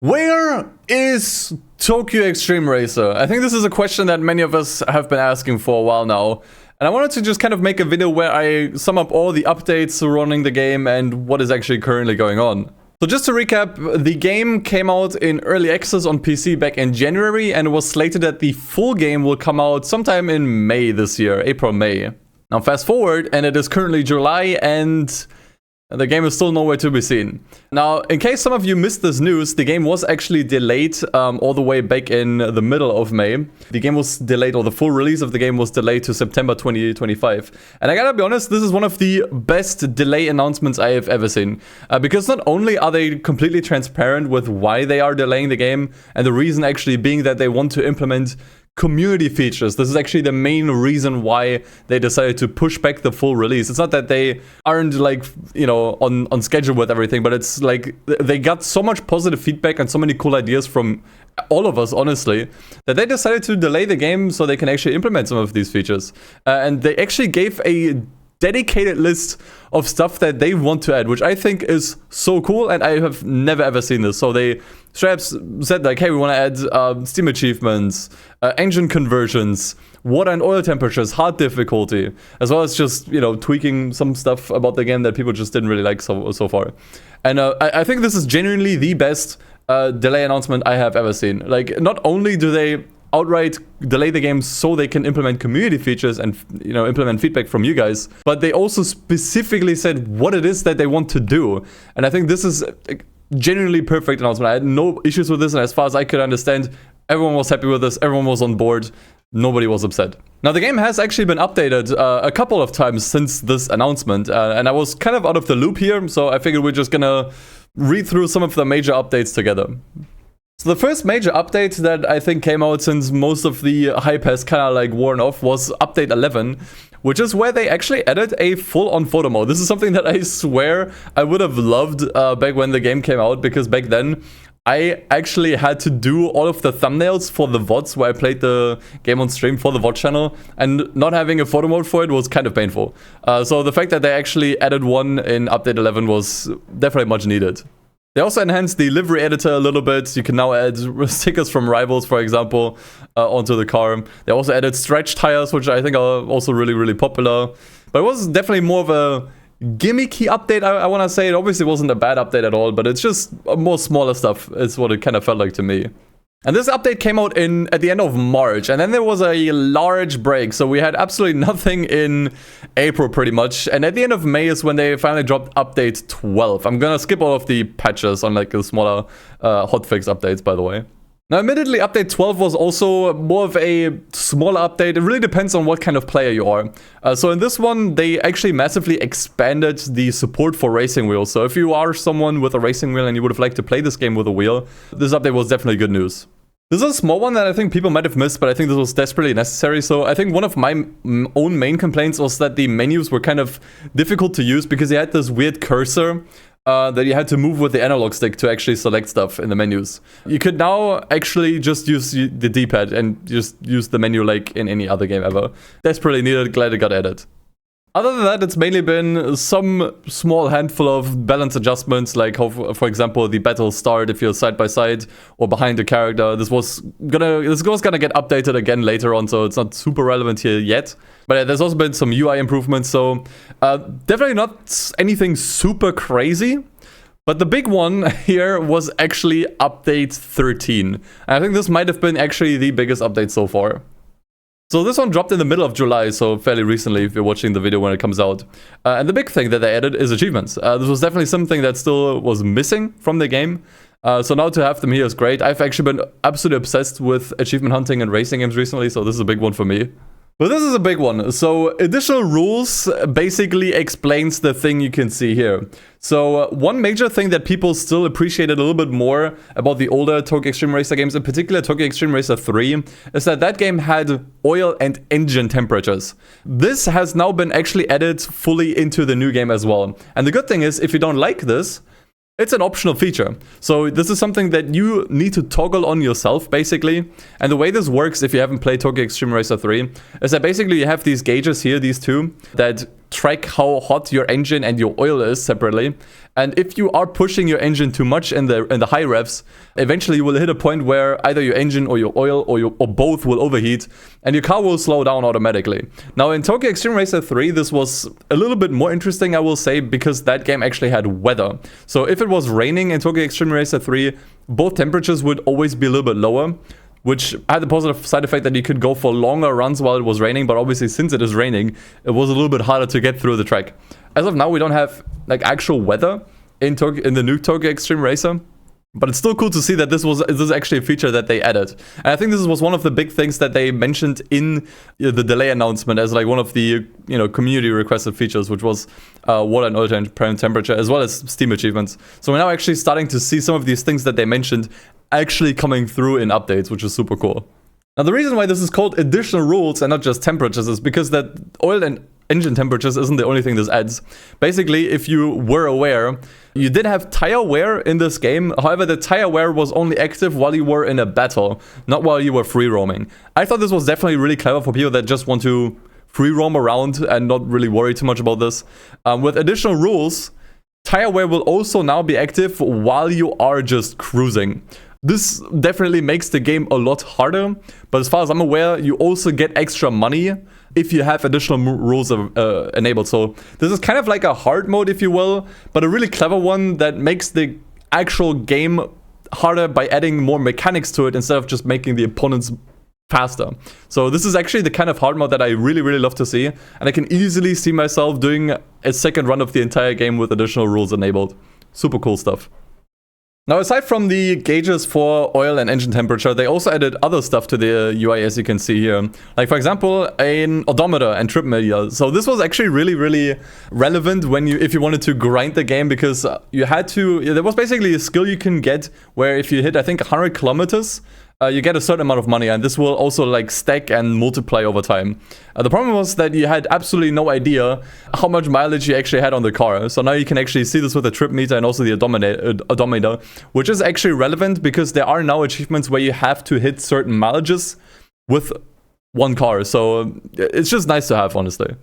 Where is Tokyo Xtreme Racer? I think this is a question that many of us have been asking for a while now. And I wanted to just kind of make a video where I sum up all the updates surrounding the game and what is actually currently going on. So just to recap, the game came out in early access on PC back in January, and it was slated that the full game will come out sometime in May this year, April, May. Now fast forward, and it is currently July, and the game is still nowhere to be seen. Now, in case some of you missed this news, the game was actually delayed all the way back in the middle of May. The game was delayed, or the full release of the game was delayed to September 2025. And I gotta be honest, this is one of the best delay announcements I have ever seen. Because not only are they completely transparent with why they are delaying the game, and the reason actually being that they want to implement community features. This is actually the main reason why they decided to push back the full release. It's not that they aren't like, you know, on schedule with everything, but it's like they got so much positive feedback and so many cool ideas from all of us, honestly, that they decided to delay the game so they can actually implement some of these features. And they actually gave a dedicated list of stuff that they want to add, which I think is so cool, and I have never ever seen this. So they straight up said like, hey, we want to add Steam achievements, engine conversions, water and oil temperatures, hard difficulty, as well as just, you know, tweaking some stuff about the game that people just didn't really like so far. And I think this is genuinely the best delay announcement I have ever seen. Like, not only do they outright delay the game so they can implement community features and, you know, implement feedback from you guys, but they also specifically said what it is that they want to do. And I think this is a genuinely perfect announcement. I had no issues with this, and as far as I could understand, everyone was happy with this, everyone was on board, nobody was upset. Now, the game has actually been updated a couple of times since this announcement, and I was kind of out of the loop here, so I figured we're just gonna read through some of the major updates together. So the first major update that I think came out since most of the hype has kind of like worn off was update 11, which is where they actually added a full-on photo mode. This is something that I swear I would have loved back when the game came out, because back then I actually had to do all of the thumbnails for the VODs where I played the game on stream for the VOD channel, and not having a photo mode for it was kind of painful. So the fact that they actually added one in update 11 was definitely much needed. They also enhanced the livery editor a little bit. You can now add stickers from rivals, for example, onto the car. They also added stretch tires, which I think are also really, really popular. But it was definitely more of a gimmicky update, I want to say. It obviously wasn't a bad update at all, but it's just more smaller stuff is what it kind of felt like to me. And this update came out at the end of March, and then there was a large break, so we had absolutely nothing in April pretty much, and at the end of May is when they finally dropped update 12. I'm gonna skip all of the patches on like the smaller hotfix updates, by the way. Now, admittedly, update 12 was also more of a smaller update. It really depends on what kind of player you are. So in this one, they actually massively expanded the support for racing wheels. So if you are someone with a racing wheel and you would have liked to play this game with a wheel, this update was definitely good news. This is a small one that I think people might have missed, but I think this was desperately necessary. So I think one of my own main complaints was that the menus were kind of difficult to use because you had this weird cursor that you had to move with the analog stick to actually select stuff in the menus. You could now actually just use the D-pad and just use the menu like in any other game ever. Desperately needed, glad it got added. Other than that, it's mainly been some small handful of balance adjustments, like how, for example, the battle start if you're side by side or behind the character. This was gonna get updated again later on, so it's not super relevant here yet. But yeah, there's also been some UI improvements, so definitely not anything super crazy. But the big one here was actually update 13. And I think this might have been actually the biggest update so far. So this one dropped in the middle of July, so fairly recently if you're watching the video when it comes out. And the big thing that they added is achievements. This was definitely something that still was missing from the game. So now to have them here is great. I've actually been absolutely obsessed with achievement hunting and racing games recently, so this is a big one for me. But this is a big one. So additional rules basically explains the thing you can see here. So one major thing that people still appreciated a little bit more about the older Tokyo Xtreme Racer games, in particular Tokyo Xtreme Racer 3, is that game had oil and engine temperatures. This has now been actually added fully into the new game as well. And the good thing is, if you don't like this, it's an optional feature. So this is something that you need to toggle on yourself, basically. And the way this works, if you haven't played Tokyo Xtreme Racer 3, is that basically you have these gauges here, these two, that track how hot your engine and your oil is separately. And if you are pushing your engine too much in the high revs, eventually you will hit a point where either your engine or your oil or both will overheat, and your car will slow down automatically. Now in Tokyo Xtreme Racer 3, this was a little bit more interesting, I will say, because that game actually had weather. So if it was raining in Tokyo Xtreme Racer 3, both temperatures would always be a little bit lower, which had the positive side effect that you could go for longer runs while it was raining. But obviously, since it is raining, it was a little bit harder to get through the track. As of now, we don't have like actual weather in the new Tokyo Xtreme Racer, but it's still cool to see that this is actually a feature that they added. And I think this was one of the big things that they mentioned in the delay announcement as like one of the community requested features, which was water and oil temperature as well as Steam achievements. So we're now actually starting to see some of these things that they mentioned actually coming through in updates, which is super cool. Now the reason why this is called additional rules and not just temperatures is because that oil and engine temperatures isn't the only thing this adds. Basically, if you were aware, you did have tire wear in this game. However, the tire wear was only active while you were in a battle, not while you were free roaming. I thought this was definitely really clever for people that just want to free roam around and not really worry too much about this. With additional rules, tire wear will also now be active while you are just cruising. This definitely makes the game a lot harder, but as far as I'm aware, you also get extra money if you have additional rules enabled. So this is kind of like a hard mode, if you will, but a really clever one that makes the actual game harder by adding more mechanics to it instead of just making the opponents faster. So this is actually the kind of hard mode that I really, really love to see, and I can easily see myself doing a second run of the entire game with additional rules enabled. Super cool stuff. Now, aside from the gauges for oil and engine temperature, they also added other stuff to the UI, as you can see here. Like, for example, an odometer and trip meter. So this was actually really, really relevant if you wanted to grind the game, because you had to... There was basically a skill you can get where if you hit, I think, 100 kilometers, you get a certain amount of money, and this will also like stack and multiply over time. The problem was that you had absolutely no idea how much mileage you actually had on the car. So now you can actually see this with the trip meter and also the odometer, which is actually relevant because there are now achievements where you have to hit certain mileages with one car. So it's just nice to have, honestly.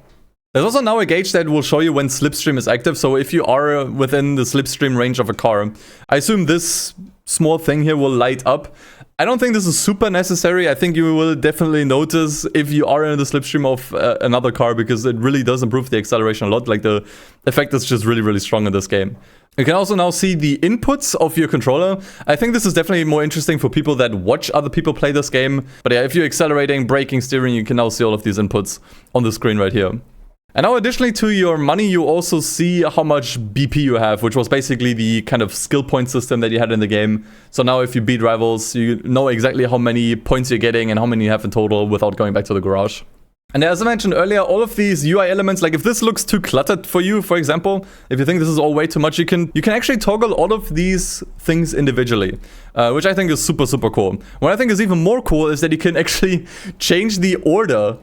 There's also now a gauge that will show you when slipstream is active. So if you are within the slipstream range of a car, I assume this small thing here will light up. I don't think this is super necessary. I think you will definitely notice if you are in the slipstream of another car, because it really does improve the acceleration a lot. Like, the effect is just really, really strong in this game. You can also now see the inputs of your controller. I think this is definitely more interesting for people that watch other people play this game. But yeah, if you're accelerating, braking, steering, you can now see all of these inputs on the screen right here. And now, additionally to your money, you also see how much BP you have, which was basically the kind of skill point system that you had in the game. So now if you beat rivals, you know exactly how many points you're getting and how many you have in total without going back to the garage. And as I mentioned earlier, all of these UI elements, like if this looks too cluttered for you, for example, if you think this is all way too much, you can actually toggle all of these things individually, which I think is super, super cool. What I think is even more cool is that you can actually change the order,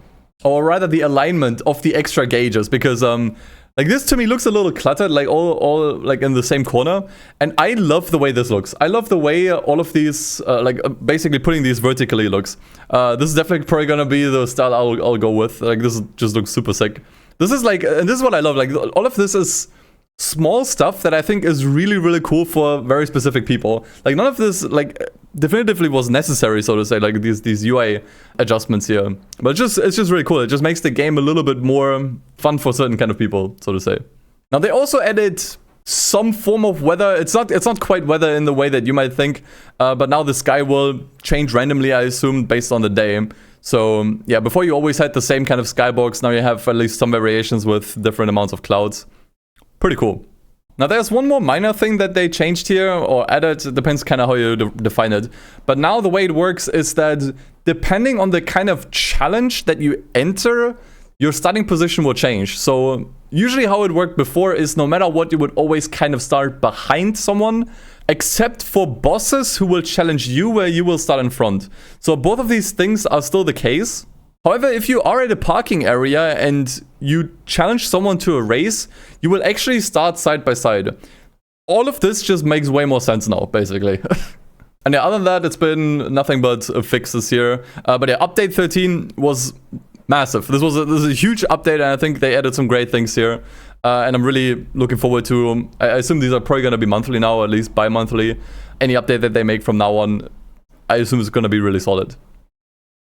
or rather the alignment of the extra gauges, because like this to me looks a little cluttered, like all like in the same corner, and I love the way this looks. I love the way all of these basically putting these vertically looks. This is definitely probably gonna be the style I'll go with. Like, this just looks super sick. This is like, and this is what I love, like all of this is small stuff that I think is really, really cool for very specific people. Like, none of this like definitively was necessary, so to say, like these UI adjustments here. But it's just really cool. It just makes the game a little bit more fun for certain kind of people, so to say. Now, they also added some form of weather. It's not quite weather in the way that you might think, but now the sky will change randomly, I assume, based on the day. So yeah, before you always had the same kind of skybox, now you have at least some variations with different amounts of clouds. Pretty cool. Now, there's one more minor thing that they changed here, or added. It depends kind of how you define it. But now the way it works is that depending on the kind of challenge that you enter, your starting position will change. So usually how it worked before is no matter what, you would always kind of start behind someone, except for bosses who will challenge you, where you will start in front. So both of these things are still the case. However, if you are at a parking area and you challenge someone to a race, you will actually start side by side. All of this just makes way more sense now, basically. And yeah, other than that, it's been nothing but fixes here. But yeah, update 13 was massive. This was a huge update, and I think they added some great things here. And I'm really looking forward to, I assume these are probably going to be monthly now, at least bi-monthly. Any update that they make from now on, I assume it's going to be really solid.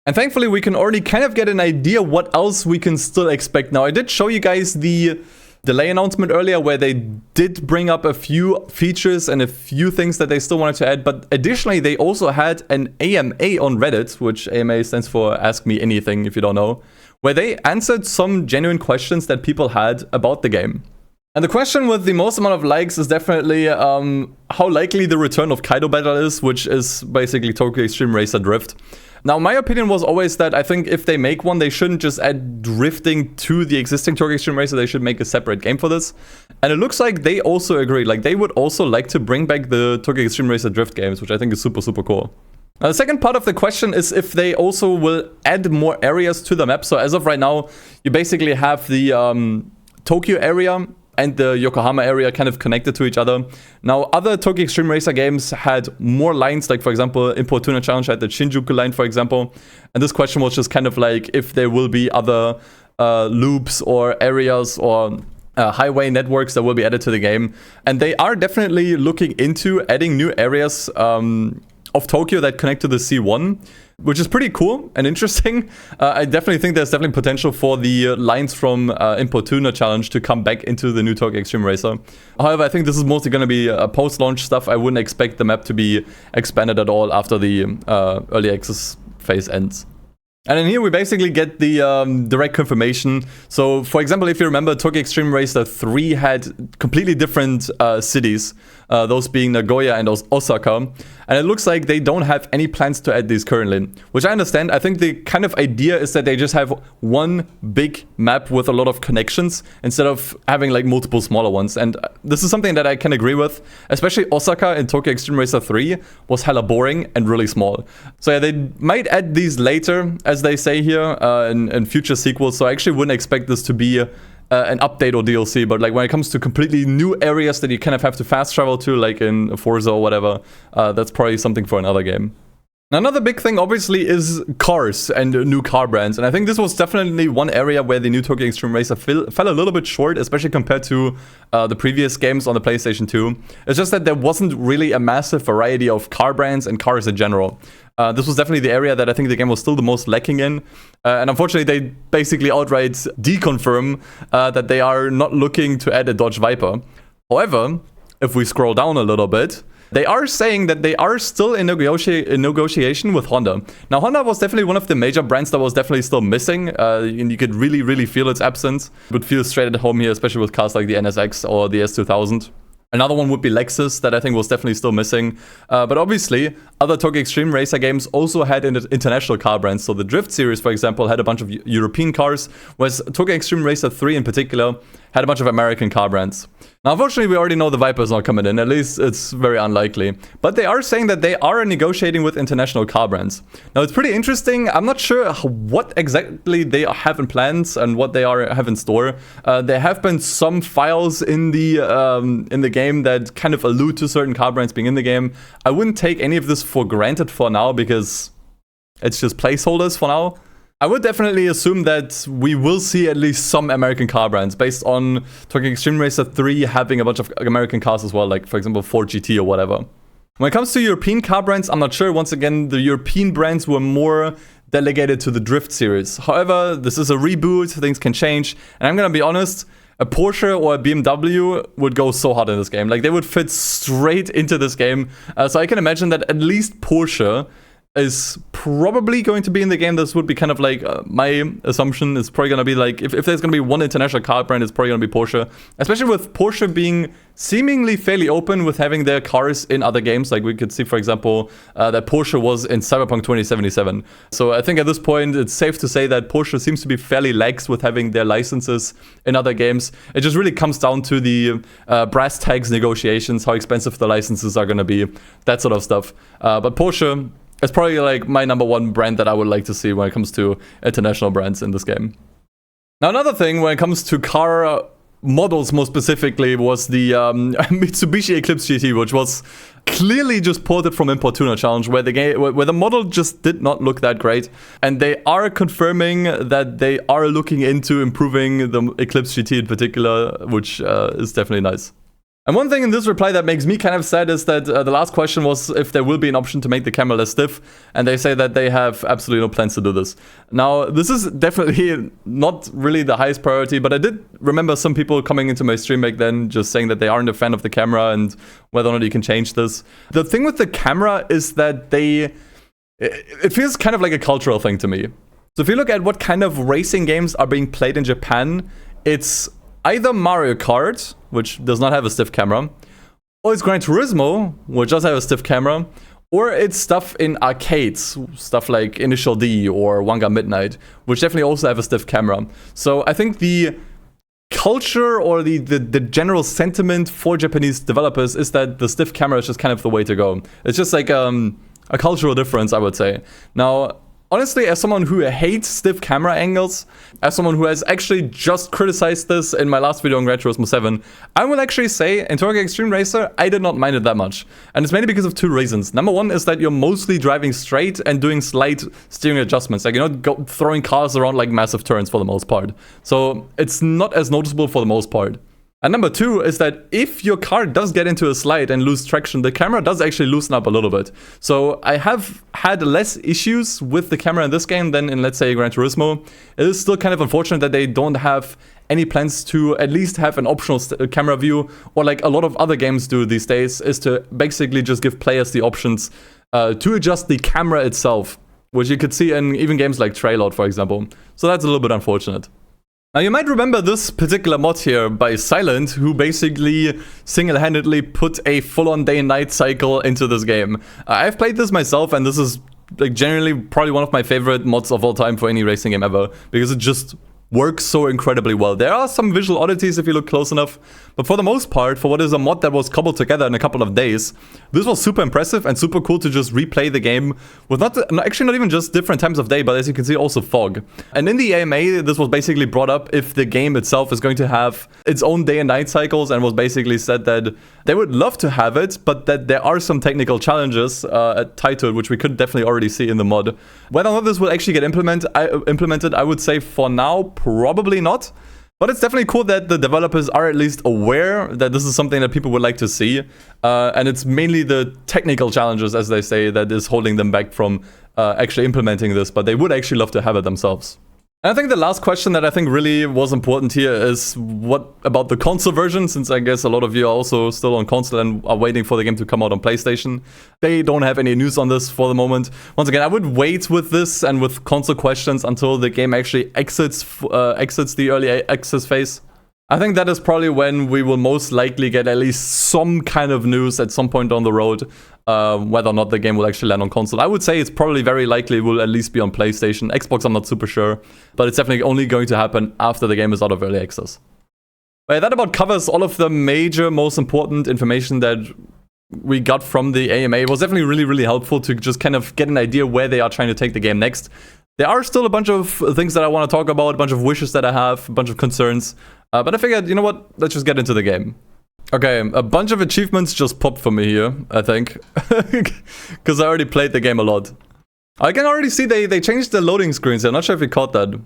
And thankfully, we can already kind of get an idea what else we can still expect. Now, I did show you guys the delay announcement earlier where they did bring up a few features and a few things that they still wanted to add. But additionally, they also had an AMA on Reddit, which AMA stands for Ask Me Anything, if you don't know, where they answered some genuine questions that people had about the game. And the question with the most amount of likes is definitely how likely the return of Kaido Battle is, which is basically Tokyo Xtreme Racer Drift. Now, my opinion was always that I think if they make one, they shouldn't just add drifting to the existing Tokyo Xtreme Racer. They should make a separate game for this. And it looks like they also agree. Like, they would also like to bring back the Tokyo Xtreme Racer Drift games, which I think is super, super cool. Now, the second part of the question is if they also will add more areas to the map. So as of right now, you basically have the Tokyo area and the Yokohama area kind of connected to each other. Now, other Tokyo Xtreme Racer games had more lines, like, for example, Importuna Challenge had the Shinjuku line, for example. And this question was just kind of like if there will be other loops or areas or highway networks that will be added to the game. And they are definitely looking into adding new areas of Tokyo that connect to the C1, which is pretty cool and interesting. I definitely think there's definitely potential for the lines from Importuna Challenge to come back into the new Tokyo Xtreme Racer. However, I think this is mostly going to be post-launch stuff. I wouldn't expect the map to be expanded at all after the early access phase ends. And in here we basically get the direct confirmation. So, for example, if you remember, Tokyo Xtreme Racer 3 had completely different cities, those being Nagoya and Osaka. And it looks like they don't have any plans to add these currently, which I understand. I think the kind of idea is that they just have one big map with a lot of connections instead of having like multiple smaller ones. And this is something that I can agree with, especially Osaka in Tokyo Xtreme Racer 3 was hella boring and really small. So yeah, they might add these later, as they say here, in future sequels. So I actually wouldn't expect this to be an update or DLC, but like when it comes to completely new areas that you kind of have to fast travel to, like in Forza or whatever, that's probably something for another game. Now, another big thing, obviously, is cars and new car brands. And I think this was definitely one area where the new Tokyo Xtreme Racer fell a little bit short, especially compared to the previous games on the PlayStation 2. It's just that there wasn't really a massive variety of car brands and cars in general. This was definitely the area that I think the game was still the most lacking in. And unfortunately, they basically outright deconfirm that they are not looking to add a Dodge Viper. However, if we scroll down a little bit, they are saying that they are still in negotiation with Honda. Now, Honda was definitely one of the major brands that was definitely still missing. And you could really, really feel its absence. It would feel straight at home here, especially with cars like the NSX or the S2000. Another one would be Lexus, that I think was definitely still missing. But obviously, other Tokyo Xtreme Racer games also had international car brands. So the Drift series, for example, had a bunch of European cars, whereas Tokyo Xtreme Racer 3 in particular had a bunch of American car brands. Now, unfortunately, we already know the Viper is not coming in. At least it's very unlikely. But they are saying that they are negotiating with international car brands. Now, it's pretty interesting. I'm not sure what exactly they have in plans and what they have in store. There have been some files in the game that kind of allude to certain car brands being in the game. I wouldn't take any of this for granted for now because it's just placeholders for now. I would definitely assume that we will see at least some American car brands based on Tokyo Xtreme Racer 3 having a bunch of American cars as well, like for example Ford GT or whatever. When it comes to European car brands, I'm not sure. Once again, the European brands were more delegated to the Drift series. However, this is a reboot, things can change, and I'm gonna be honest, a Porsche or a BMW would go so hard in this game. Like, they would fit straight into this game. So I can imagine that at least Porsche is probably going to be in the game. This would be kind of like my assumption is probably going to be like, if there's going to be one international car brand, it's probably going to be Porsche. Especially with Porsche being seemingly fairly open with having their cars in other games. Like we could see, for example, that Porsche was in Cyberpunk 2077. So I think at this point, it's safe to say that Porsche seems to be fairly lax with having their licenses in other games. It just really comes down to the brass tags negotiations, how expensive the licenses are going to be, that sort of stuff. But Porsche, it's probably like my number one brand that I would like to see when it comes to international brands in this game. Now, another thing when it comes to car models more specifically was the Mitsubishi Eclipse GT, which was clearly just ported from Import Tuner Challenge, where the model just did not look that great. And they are confirming that they are looking into improving the Eclipse GT in particular, which is definitely nice. And one thing in this reply that makes me kind of sad is that the last question was if there will be an option to make the camera less stiff, and they say that they have absolutely no plans to do this. Now, this is definitely not really the highest priority, but I did remember some people coming into my stream back then just saying that they aren't a fan of the camera and whether or not you can change this. The thing with the camera is that it feels kind of like a cultural thing to me. So if you look at what kind of racing games are being played in Japan, it's either Mario Kart, which does not have a stiff camera, or it's Gran Turismo, which does have a stiff camera, or it's stuff in arcades, stuff like Initial D or Wanga Midnight, which definitely also have a stiff camera. So I think the culture or the general sentiment for Japanese developers is that the stiff camera is just kind of the way to go. It's just like a cultural difference, I would say. Now, honestly, as someone who hates stiff camera angles, as someone who has actually just criticized this in my last video on Gran Turismo 7, I will actually say in Tokyo Xtreme Racer, I did not mind it that much. And it's mainly because of two reasons. Number one is that you're mostly driving straight and doing slight steering adjustments. Like, you're not throwing cars around like massive turns for the most part. So it's not as noticeable for the most part. And number two is that if your car does get into a slide and lose traction, the camera does actually loosen up a little bit. So I have had less issues with the camera in this game than in, let's say, Gran Turismo. It is still kind of unfortunate that they don't have any plans to at least have an optional camera view, or like a lot of other games do these days, is to basically just give players the options to adjust the camera itself, which you could see in even games like Trailord, for example. So that's a little bit unfortunate. Now, you might remember this particular mod here by Silent, who basically single-handedly put a full-on day and night cycle into this game. I've played this myself, and this is like generally probably one of my favorite mods of all time for any racing game ever, because it just works so incredibly well. There are some visual oddities if you look close enough, but for the most part, for what is a mod that was cobbled together in a couple of days, this was super impressive and super cool to just replay the game with actually not even just different times of day, but as you can see, also fog. And in the AMA, this was basically brought up if the game itself is going to have its own day and night cycles, and was basically said that they would love to have it, but that there are some technical challenges tied to it, which we could definitely already see in the mod. Whether or not this will actually get implemented, I would say for now, probably not. But it's definitely cool that the developers are at least aware that this is something that people would like to see. And it's mainly the technical challenges, as they say, that is holding them back from actually implementing this. But they would actually love to have it themselves. And I think the last question that I think really was important here is what about the console version, since I guess a lot of you are also still on console and are waiting for the game to come out on PlayStation. They don't have any news on this for the moment. Once again, I would wait with this and with console questions until the game actually exits the early access phase. I think that is probably when we will most likely get at least some kind of news at some point down the road, whether or not the game will actually land on console. I would say it's probably very likely it will at least be on PlayStation. Xbox, I'm not super sure, but it's definitely only going to happen after the game is out of early access. But that about covers all of the major, most important information that we got from the AMA. It was definitely really, really helpful to just kind of get an idea where they are trying to take the game next. There are still a bunch of things that I want to talk about, a bunch of wishes that I have, a bunch of concerns. But I figured, you know what, let's just get into the game. Okay, a bunch of achievements just popped for me here, I think. Because I already played the game a lot. I can already see they changed the loading screens. I'm not sure if you caught that.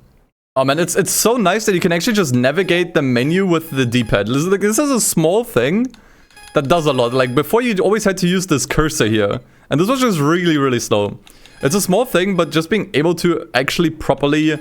Oh man, it's so nice that you can actually just navigate the menu with the D-pad. This is a small thing that does a lot. Like, before you always had to use this cursor here. And this was just really, really slow. It's a small thing, but just being able to actually properly...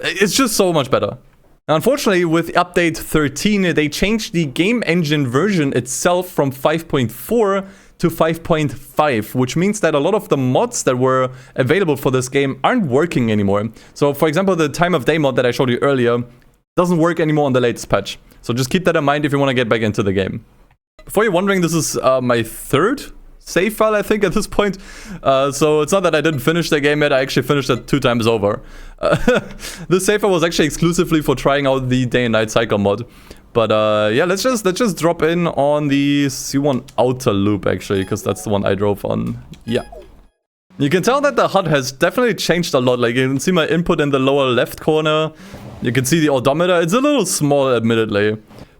It's just so much better. Now, unfortunately, with update 13, they changed the game engine version itself from 5.4 to 5.5, which means that a lot of the mods that were available for this game aren't working anymore. So, for example, the time of day mod that I showed you earlier doesn't work anymore on the latest patch. So just keep that in mind if you want to get back into the game. Before you're wondering, this is my third save file, I think, at this point. So it's not that I didn't finish the game yet, I actually finished it 2 times over. This save file was actually exclusively for trying out the day and night cycle mod. But yeah, let's just drop in on the C1 outer loop, actually, because that's the one I drove on. Yeah. You can tell that the HUD has definitely changed a lot. Like, you can see my input in the lower left corner. You can see the odometer. It's a little small, admittedly.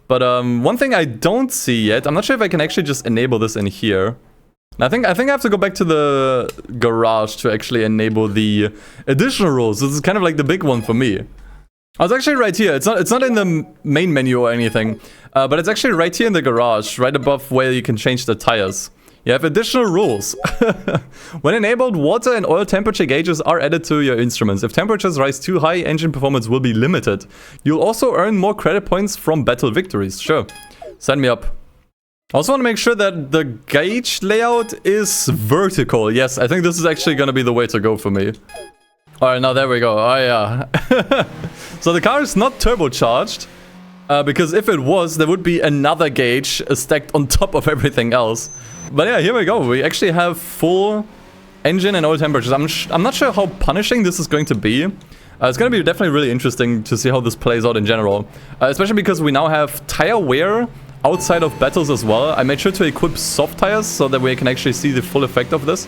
But one thing I don't see yet, I'm not sure if I can actually just enable this in here. I think I have to go back to the garage to actually enable the additional rules. This is kind of like the big one for me. Oh, it's actually right here. It's not in the main menu or anything, but it's actually right here in the garage, right above where you can change the tires. You have additional rules. When enabled, water and oil temperature gauges are added to your instruments. If temperatures rise too high, engine performance will be limited. You'll also earn more credit points from battle victories. Sure, sign me up. I also want to make sure that the gauge layout is vertical. Yes, I think this is actually going to be the way to go for me. Alright, now there we go. Oh yeah. So the car is not turbocharged. Because if it was, there would be another gauge stacked on top of everything else. But yeah, here we go. We actually have full engine and oil temperatures. I'm not sure how punishing this is going to be. It's going to be definitely really interesting to see how this plays out in general. Especially because we now have tire wear outside of battles as well. I made sure to equip soft tires so that we can actually see the full effect of this.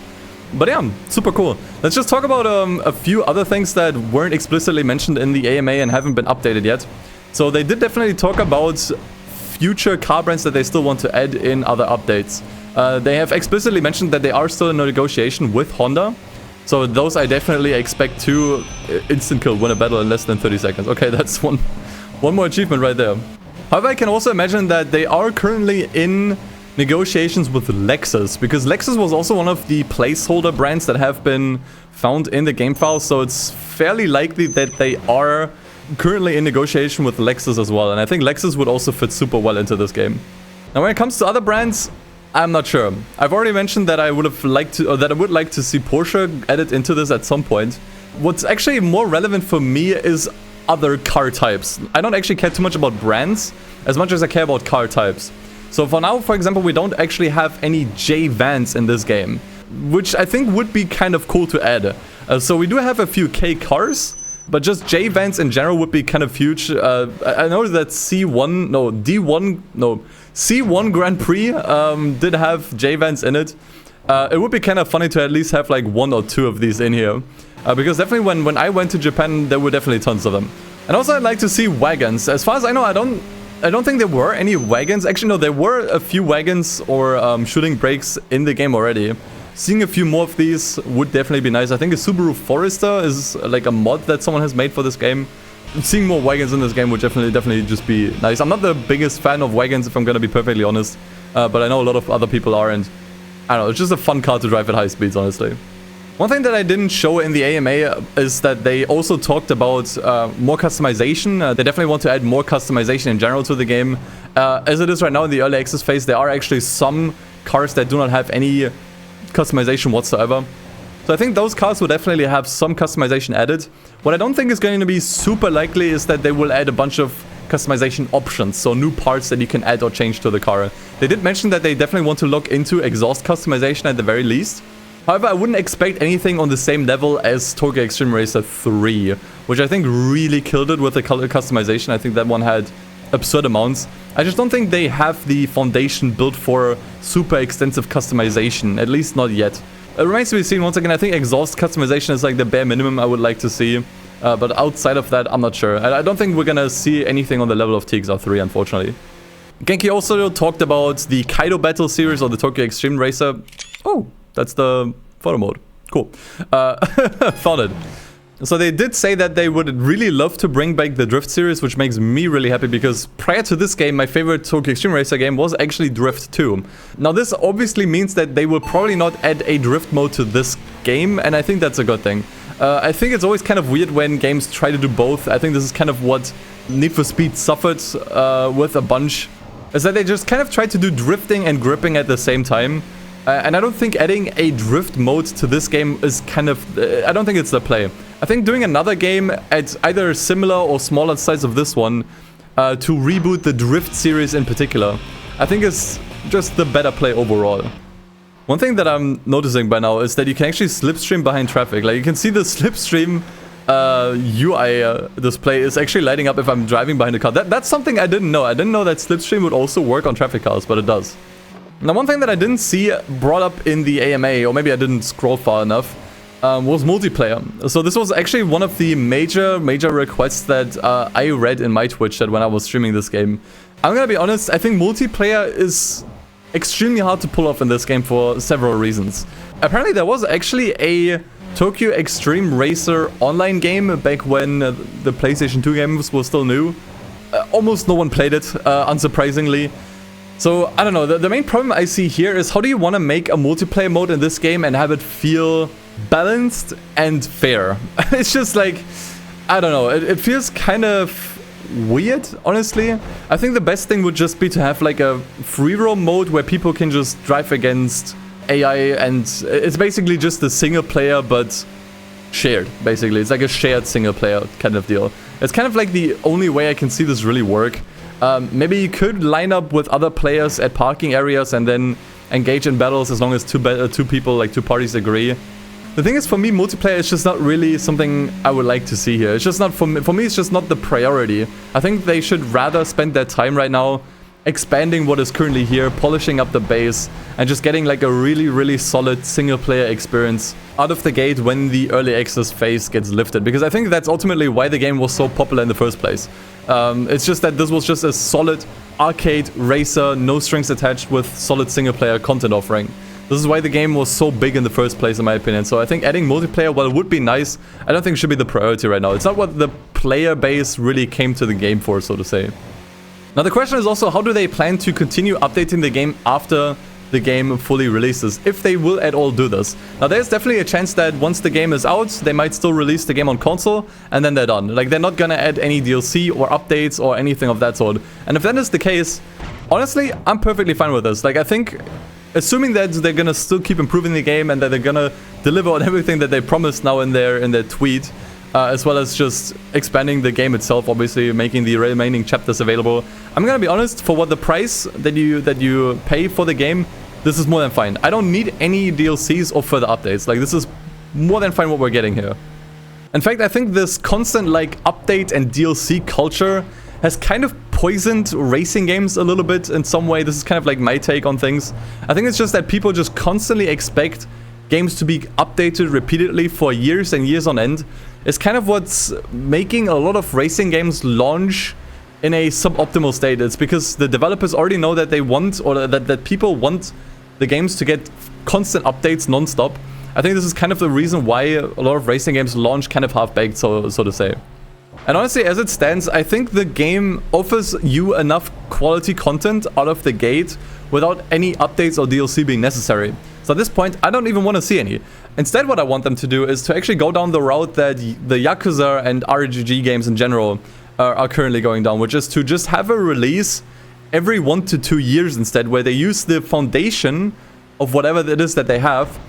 But yeah, super cool. Let's just talk about a few other things that weren't explicitly mentioned in the AMA and haven't been updated yet. So they did definitely talk about future car brands that they still want to add in other updates. They have explicitly mentioned that they are still in a negotiation with Honda. So those I definitely expect to instant kill, win a battle in less than 30 seconds. Okay, that's one more achievement right there. However, I can also imagine that they are currently in negotiations with Lexus, because Lexus was also one of the placeholder brands that have been found in the game files. So it's fairly likely that they are currently in negotiation with Lexus as well, and I think Lexus would also fit super well into this game. Now when it comes to other brands, I'm not sure. I've already mentioned that I would have liked to, or that I would like to see Porsche added into this at some point. What's actually more relevant for me is other car types. I don't actually care too much about brands as much as I care about car types. So for now, for example, we don't actually have any J vans in this game, which I think would be kind of cool to add. So we do have a few K cars, but just J vans in general would be kind of huge. I know that C1 Grand Prix did have J vans in it. It would be kind of funny to at least have like 1 or 2 of these in here. Because definitely when I went to Japan, there were definitely tons of them. And also I'd like to see wagons. As far as I know, I don't think there were any wagons. Actually, no, there were a few wagons or shooting brakes in the game already. Seeing a few more of these would definitely be nice. I think a Subaru Forester is like a mod that someone has made for this game. Seeing more wagons in this game would definitely just be nice. I'm not the biggest fan of wagons, if I'm gonna be perfectly honest. But I know a lot of other people are, and I don't know, it's just a fun car to drive at high speeds, honestly. One thing that I didn't show in the AMA is that they also talked about more customization. They definitely want to add more customization in general to the game. As it is right now in the early access phase, there are actually some cars that do not have any customization whatsoever. So I think those cars will definitely have some customization added. What I don't think is going to be super likely is that they will add a bunch of customization options, so new parts that you can add or change to the car. They did mention that they definitely want to look into exhaust customization at the very least. However, I wouldn't expect anything on the same level as Tokyo Xtreme Racer 3, which I think really killed it with the color customization. I think that one had absurd amounts. I just don't think they have the foundation built for super extensive customization, at least not yet. It remains to be seen. Once again, I think exhaust customization is like the bare minimum I would like to see. But outside of that, I'm not sure. I don't think we're gonna see anything on the level of TXR3, unfortunately. Genki also talked about the Kaido Battle series or the Tokyo Xtreme Racer. Oh, that's the photo mode. Cool. Found it. So they did say that they would really love to bring back the Drift series, which makes me really happy because prior to this game, my favorite Tokyo Xtreme Racer game was actually Drift 2. Now this obviously means that they will probably not add a Drift mode to this game, and I think that's a good thing. I think it's always kind of weird when games try to do both. I think this is kind of what Need for Speed suffered with a bunch, is that they just kind of tried to do drifting and gripping at the same time. And I don't think adding a drift mode to this game is kind of... I don't think it's the play. I think doing another game at either similar or smaller size of this one to reboot the Drift series in particular, I think is just the better play overall. One thing that I'm noticing by now is that you can actually slipstream behind traffic. Like, you can see the slipstream UI display is actually lighting up if I'm driving behind a car. That's something I didn't know. I didn't know that slipstream would also work on traffic cars, but it does. Now, one thing that I didn't see brought up in the AMA, or maybe I didn't scroll far enough, was multiplayer. So this was actually one of the major requests that I read in my Twitch chat when I was streaming this game. I'm gonna be honest, I think multiplayer is extremely hard to pull off in this game for several reasons. Apparently there was actually a Tokyo Xtreme Racer online game back when the PlayStation 2 games were still new. Almost no one played it, unsurprisingly. So, I don't know, the main problem I see here is how do you want to make a multiplayer mode in this game and have it feel balanced and fair? It's just like, I don't know, it feels kind of weird, honestly. I think the best thing would just be to have like a free roam mode where people can just drive against AI, and it's basically just a single player but shared, basically. It's like a shared single player kind of deal. It's kind of like the only way I can see this really work. Maybe you could line up with other players at parking areas and then engage in battles as long as two people, like two parties, agree. The thing is, for me, multiplayer is just not really something I would like to see here. It's just not, for me, it's just not the priority. I think they should rather spend their time right now expanding what is currently here, polishing up the base, and just getting like a really solid single player experience out of the gate when the early access phase gets lifted. Because I think that's ultimately why the game was so popular in the first place. It's just that this was just a solid arcade racer, no strings attached, with solid single player content offering. This is why the game was so big in the first place, in my opinion. So I think adding multiplayer, while it would be nice, I don't think it should be the priority right now. It's not what the player base really came to the game for, so to say. Now the question is also, how do they plan to continue updating the game after the game fully releases, if they will at all do this? Now there's definitely a chance that once the game is out, they might still release the game on console, and then they're done. Like, they're not gonna add any DLC or updates or anything of that sort. And if that is the case, honestly, I'm perfectly fine with this. Like, I think, assuming that they're gonna still keep improving the game and that they're gonna deliver on everything that they promised now in their tweet, as well as just expanding the game itself, obviously making the remaining chapters available. I'm gonna be honest, for what the price that you pay for the game, this is more than fine. I don't need any DLCs or further updates. Like, this is more than fine what we're getting here. In fact, I think this constant like update and DLC culture has kind of poisoned racing games a little bit in some way. This is kind of like my take on things. I think it's just that people just constantly expect games to be updated repeatedly for years and years on end. It's kind of what's making a lot of racing games launch in a suboptimal state. It's because the developers already know that they want, or that people want the games to get constant updates non-stop. I think this is kind of the reason why a lot of racing games launch kind of half-baked, so to say. And honestly, as it stands, I think the game offers you enough quality content out of the gate without any updates or DLC being necessary. So at this point, I don't even want to see any. Instead, what I want them to do is to actually go down the route that the Yakuza and RPG games in general are currently going down, which is to just have a release every 1 to 2 years instead, where they use the foundation of whatever it is that they have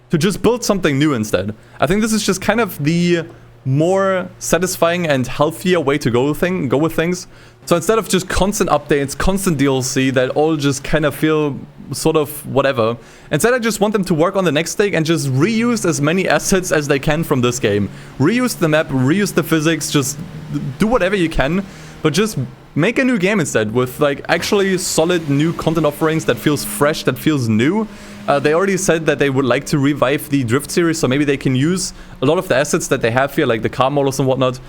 to just build something new instead. I think this is just kind of the more satisfying and healthier way to go with things. So instead of just constant updates, constant DLC that all just kind of feel sort of whatever, instead I just want them to work on the next thing and just reuse as many assets as they can from this game. Reuse the map, reuse the physics, just do whatever you can, but just make a new game instead with like actually solid new content offerings that feels fresh, that feels new. They already said that they would like to revive the Drift series, so maybe they can use a lot of the assets that they have here, like the car models and whatnot,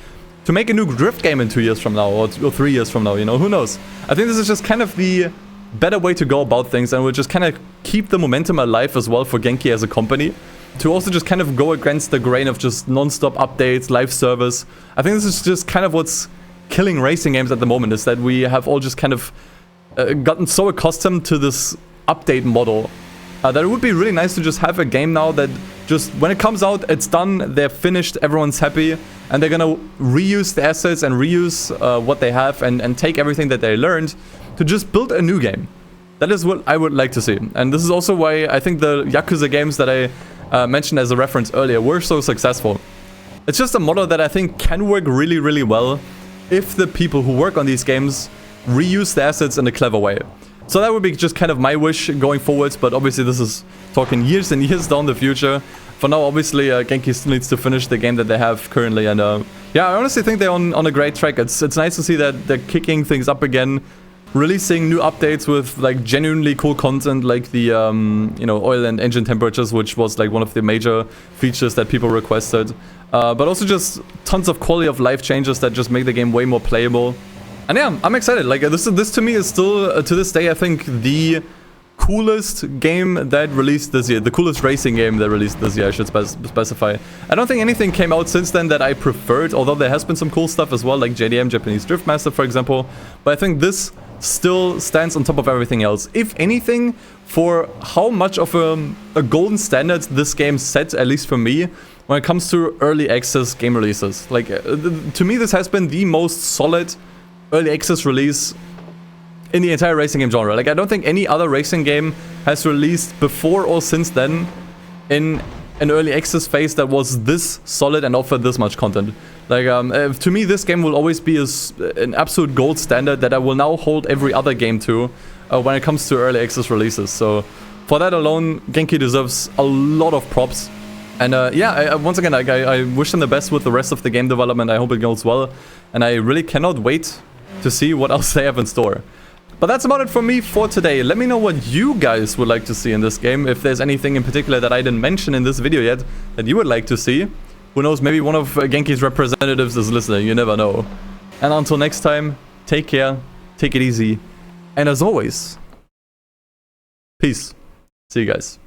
to make a new Drift game in 2 years from now, or 3 years from now, you know, who knows? I think this is just kind of the better way to go about things, and will just kind of keep the momentum alive as well for Genki as a company, to also just kind of go against the grain of just non-stop updates, live service. I think this is just kind of what's killing racing games at the moment, is that we have all just kind of gotten so accustomed to this update model that it would be really nice to just have a game now that just, when it comes out, it's done, they're finished, everyone's happy, and they're gonna reuse the assets and reuse what they have and take everything that they learned to just build a new game. That is what I would like to see. And this is also why I think the Yakuza games that I mentioned as a reference earlier were so successful. It's just a model that I think can work really, really well if the people who work on these games reuse the assets in a clever way. So that would be just kind of my wish going forwards, but obviously this is talking years and years down the future. For now, obviously, Genki still needs to finish the game that they have currently, and yeah, I honestly think they're on a great track. It's nice to see that they're kicking things up again, releasing new updates with like genuinely cool content, like the you know, oil and engine temperatures, which was like one of the major features that people requested. But also just tons of quality of life changes that just make the game way more playable. And yeah, I'm excited. Like this to me is still to this day, I think, the coolest game that released this year. The coolest racing game that released this year, I should specify. I don't think anything came out since then that I preferred, although there has been some cool stuff as well, like JDM, Japanese Drift Master, for example. But I think this still stands on top of everything else. If anything, for how much of a golden standard this game set, at least for me, when it comes to early access game releases. Like, to me, this has been the most solid early access release in the entire racing game genre. Like, I don't think any other racing game has released before or since then in an early access phase that was this solid and offered this much content. Like, to me, this game will always be an absolute gold standard that I will now hold every other game to when it comes to early access releases. So, for that alone, Genki deserves a lot of props. And yeah, once again, I wish them the best with the rest of the game development. I hope it goes well. And I really cannot wait to see what else they have in store. But that's about it for me for today. Let me know what you guys would like to see in this game. If there's anything in particular that I didn't mention in this video yet that you would like to see. Who knows, maybe one of Genki's representatives is listening, you never know. And until next time, take care, take it easy, and as always, peace. See you guys.